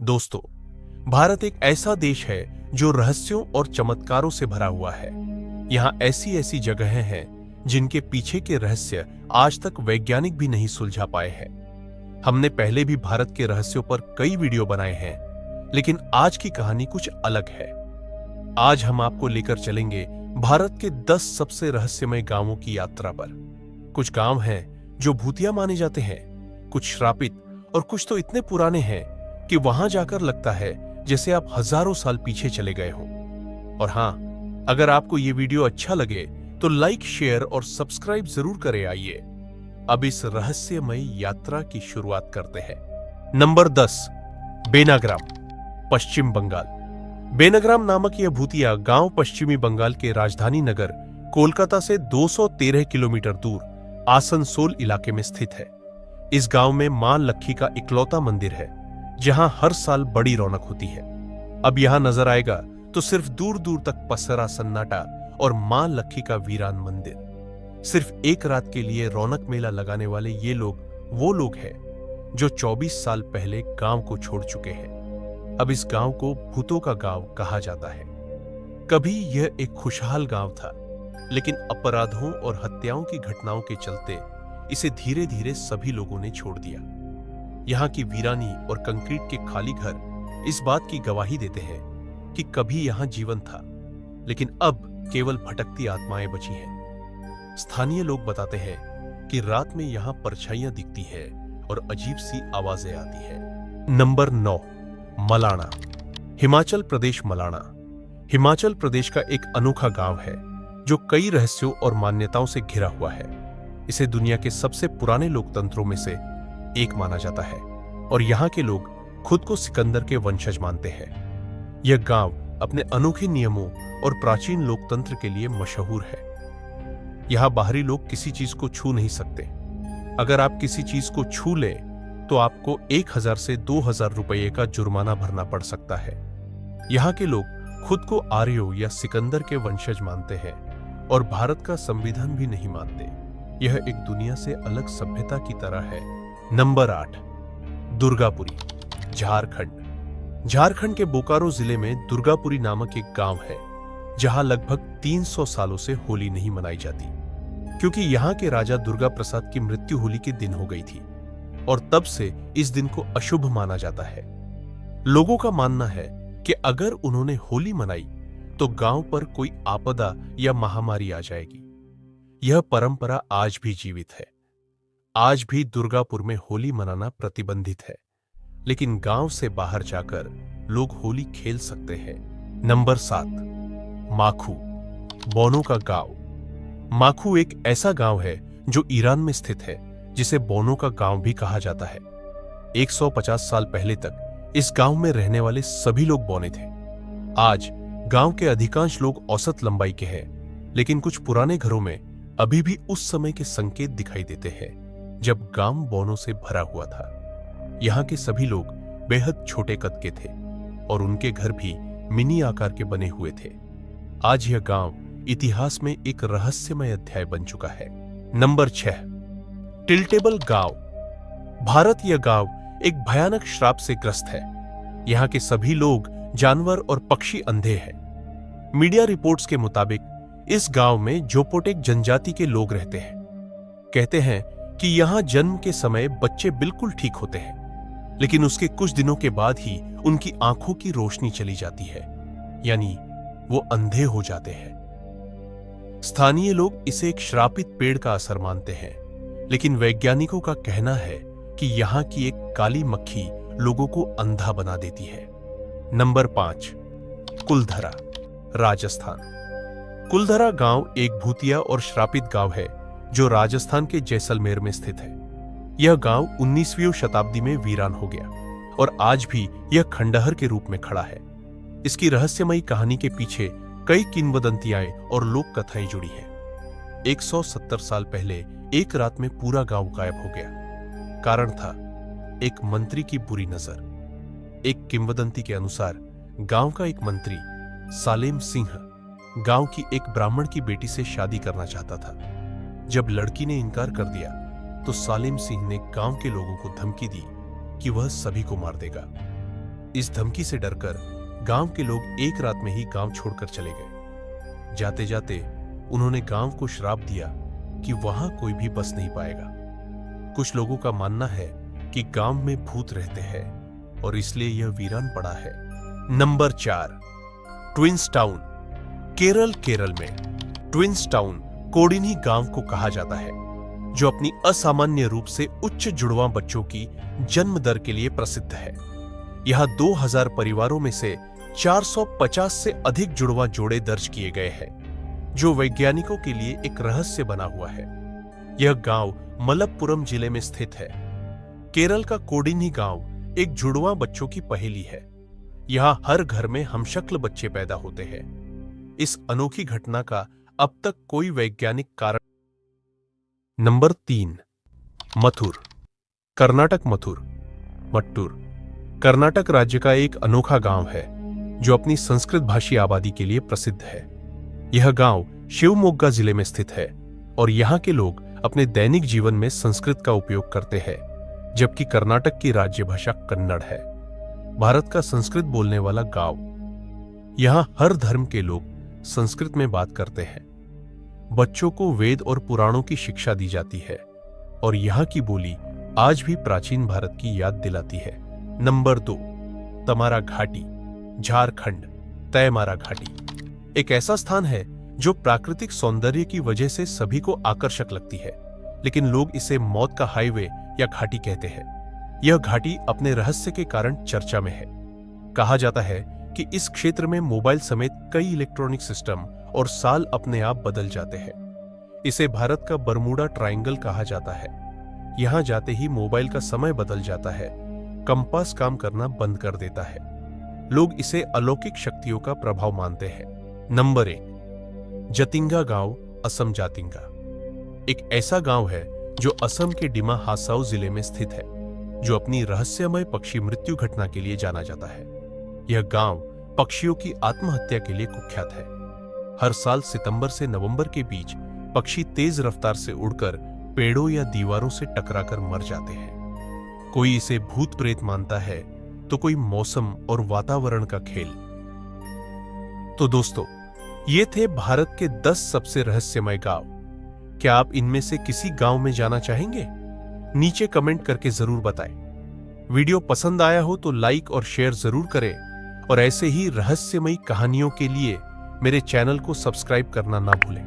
दोस्तों, भारत एक ऐसा देश है जो रहस्यों और चमत्कारों से भरा हुआ है। यहाँ ऐसी ऐसी जगहें हैं जिनके पीछे के रहस्य आज तक वैज्ञानिक भी नहीं सुलझा पाए हैं। हमने पहले भी भारत के रहस्यों पर कई वीडियो बनाए हैं, लेकिन आज की कहानी कुछ अलग है। आज हम आपको लेकर चलेंगे भारत के 10 सबसे रहस्यमय गांवों की यात्रा पर। कुछ गांव हैं जो भूतिया माने जाते हैं, कुछ श्रापित और कुछ तो इतने पुराने हैं कि वहां जाकर लगता है जैसे आप हजारों साल पीछे चले गए हों। और हां, अगर आपको ये वीडियो अच्छा लगे तो लाइक, शेयर और सब्सक्राइब जरूर करें। आइए अब इस रहस्यमय यात्रा की शुरुआत करते हैं। नंबर 10, बेनाग्राम, पश्चिम बंगाल। बेनाग्राम नामक यह भूतिया गांव पश्चिमी बंगाल के राजधानी नगर कोलकाता से 213 किलोमीटर दूर आसनसोल इलाके में स्थित है। इस गांव में मां लक्ष्मी का इकलौता मंदिर है, जहां हर साल बड़ी रौनक होती है। अब यहां नजर आएगा तो सिर्फ दूर दूर तक पसरा सन्नाटा और मां लक्ष्मी का वीरान मंदिर। सिर्फ एक रात के लिए रौनक मेला लगाने वाले ये लोग वो लोग हैं जो 24 साल पहले गांव को छोड़ चुके हैं। अब इस गांव को भूतों का गांव कहा जाता है। कभी यह एक खुशहाल गांव था, लेकिन अपराधों और हत्याओं की घटनाओं के चलते इसे धीरे धीरे सभी लोगों ने छोड़ दिया। यहाँ की वीरानी और कंक्रीट के खाली घर इस बात की गवाही देते हैं कि कभी यहाँ जीवन था, लेकिन अब केवल भटकती आत्माएं बची हैं। स्थानीय लोग बताते हैं कि रात में यहाँ परछाइयां दिखती है और अजीब सी आवाजें आती है। नंबर 9, मलाणा, हिमाचल प्रदेश। मलाणा हिमाचल प्रदेश का एक अनोखा गांव है जो कई रहस्यों और मान्यताओं से घिरा हुआ है। इसे दुनिया के सबसे पुराने लोकतंत्रों में से एक माना जाता है और यहाँ के लोग खुद को सिकंदर के वंशज मानते हैं। यह गांव अपने अनोखे नियमों और प्राचीन लोकतंत्र के लिए मशहूर है। यहाँ बाहरी लोग किसी चीज को छू नहीं सकते। अगर आप किसी चीज को छू लें तो आपको 1000 से 2000 रुपये का जुर्माना भरना पड़ सकता है। यहाँ के लोग खुद को आर्यों या सिकंदर के वंशज मानते हैं और भारत का संविधान भी नहीं मानते। यह एक दुनिया से अलग सभ्यता की तरह है। नंबर 8, दुर्गापुरी, झारखंड। झारखंड के बोकारो जिले में दुर्गापुरी नामक एक गांव है, जहां लगभग 300 सालों से होली नहीं मनाई जाती, क्योंकि यहां के राजा दुर्गा प्रसाद की मृत्यु होली के दिन हो गई थी और तब से इस दिन को अशुभ माना जाता है। लोगों का मानना है कि अगर उन्होंने होली मनाई तो गांव पर कोई आपदा या महामारी आ जाएगी। यह परंपरा आज भी जीवित है। आज भी दुर्गापुर में होली मनाना प्रतिबंधित है, लेकिन गांव से बाहर जाकर लोग होली खेल सकते हैं। नंबर 7, माखू, बोनो का गांव। माखू एक ऐसा गांव है जो ईरान में स्थित है, जिसे बोनो का गांव भी कहा जाता है। 150 साल पहले तक इस गांव में रहने वाले सभी लोग बोने थे। आज गांव के अधिकांश लोग औसत लंबाई के हैं, लेकिन कुछ पुराने घरों में अभी भी उस समय के संकेत दिखाई देते हैं जब गांव बोनों से भरा हुआ था। यहाँ के सभी लोग बेहद छोटे कद के थे और उनके घर भी मिनी आकार के बने हुए थे। आज यह गांव इतिहास में एक रहस्यमय अध्याय बन चुका है। नंबर 6, टिल्टेबल गांव, भारत। यह गांव एक भयानक श्राप से ग्रस्त है। यहाँ के सभी लोग, जानवर और पक्षी अंधे हैं। मीडिया रिपोर्ट्स के मुताबिक इस गांव में जोपोटेक जनजाति के लोग रहते हैं। कहते हैं कि यहां जन्म के समय बच्चे बिल्कुल ठीक होते हैं, लेकिन उसके कुछ दिनों के बाद ही उनकी आंखों की रोशनी चली जाती है, यानी वो अंधे हो जाते हैं। स्थानीय लोग इसे एक श्रापित पेड़ का असर मानते हैं, लेकिन वैज्ञानिकों का कहना है कि यहां की एक काली मक्खी लोगों को अंधा बना देती है। नंबर 5, कुलधरा, राजस्थान। कुलधरा गांव एक भूतिया और श्रापित गांव है जो राजस्थान के जैसलमेर में स्थित है। यह गांव 19वीं शताब्दी में वीरान हो गया और आज भी यह खंडहर के रूप में खड़ा है। इसकी रहस्यमयी कहानी के पीछे कई किंवदंतियां और लोक कथाएं जुड़ी हैं। 170 साल पहले एक रात में पूरा गांव गायब हो गया। कारण था एक मंत्री की बुरी नजर। एक किंवदंती के अनुसार गांव का एक मंत्री सालेम सिंह गांव की एक ब्राह्मण की बेटी से शादी करना चाहता था। जब लड़की ने इनकार कर दिया तो सालिम सिंह ने गांव के लोगों को धमकी दी कि वह सभी को मार देगा। इस धमकी से डरकर गांव के लोग एक रात में ही गांव छोड़कर चले गए। जाते जाते उन्होंने गांव को श्राप दिया कि वहां कोई भी बस नहीं पाएगा। कुछ लोगों का मानना है कि गांव में भूत रहते हैं और इसलिए यह वीरान पड़ा है। नंबर 4, ट्विंस टाउन, केरल में ट्विंस टाउन कोडिनी गांव को कहा जाता है, जो अपनी असामान्य रूप से उच्च जुड़वां बच्चों की जन्म दर के लिए प्रसिद्ध है। यहां 2000 परिवारों में से 450 से अधिक जुड़वां जोड़े दर्ज किए गए हैं, जो वैज्ञानिकों के लिए एक रहस्य बना हुआ है। यह गांव मलप्पुरम जिले में स्थित है। केरल का कोडिनी गांव एक जुड़वां बच्चों की पहेली है। यहां हर घर में हमशक्ल बच्चे पैदा होते हैं। इस अनोखी घटना का अब तक कोई वैज्ञानिक कारण। नंबर 3, मथुर, कर्नाटक। मट्टूर कर्नाटक राज्य का एक अनोखा गांव है जो अपनी संस्कृत भाषी आबादी के लिए प्रसिद्ध है। यह गांव शिवमोग्गा जिले में स्थित है और यहां के लोग अपने दैनिक जीवन में संस्कृत का उपयोग करते हैं, जबकि कर्नाटक की राज्य भाषा कन्नड़ है, भारत का संस्कृत बोलने वाला गांव। यहां हर धर्म के लोग संस्कृत में बात करते हैं। बच्चों को वेद और पुराणों की शिक्षा दी जाती है और यहां की बोली आज भी प्राचीन भारत की याद दिलाती है। नंबर 2, तमारा घाटी, झारखंड। तैमारा घाटी एक ऐसा स्थान है जो प्राकृतिक सौंदर्य की वजह से सभी को आकर्षक लगती है, लेकिन लोग इसे मौत का हाईवे या घाटी कहते हैं। यह घाटी अपने रहस्य के कारण चर्चा में है। कहा जाता है कि इस क्षेत्र में मोबाइल समेत कई इलेक्ट्रॉनिक सिस्टम और साल अपने आप बदल जाते हैं। इसे भारत का बरमूडा ट्रायंगल कहा जाता है। यहां जाते ही मोबाइल का समय बदल जाता है, कंपास काम करना बंद कर देता है। लोग इसे अलौकिक शक्तियों का प्रभाव मानते हैं। नंबर 1, जतिंगा गांव, असम। जातिंगा एक ऐसा गांव है जो असम के डिमा हासाओ जिले में स्थित है, जो अपनी रहस्यमय पक्षी मृत्यु घटना के लिए जाना जाता है। यह गांव पक्षियों की आत्महत्या के लिए कुख्यात है। हर साल सितंबर से नवंबर के बीच पक्षी तेज रफ्तार से उड़कर पेड़ों या दीवारों से टकराकर मर जाते हैं। कोई इसे भूत प्रेत मानता है तो कोई मौसम और वातावरण का खेल। तो दोस्तों, ये थे भारत के 10 सबसे रहस्यमय गांव। क्या आप इनमें से किसी गांव में जाना चाहेंगे? नीचे कमेंट करके जरूर बताएं। वीडियो पसंद आया हो तो लाइक और शेयर जरूर करें और ऐसे ही रहस्यमयी कहानियों के लिए मेरे चैनल को सब्सक्राइब करना ना भूलें।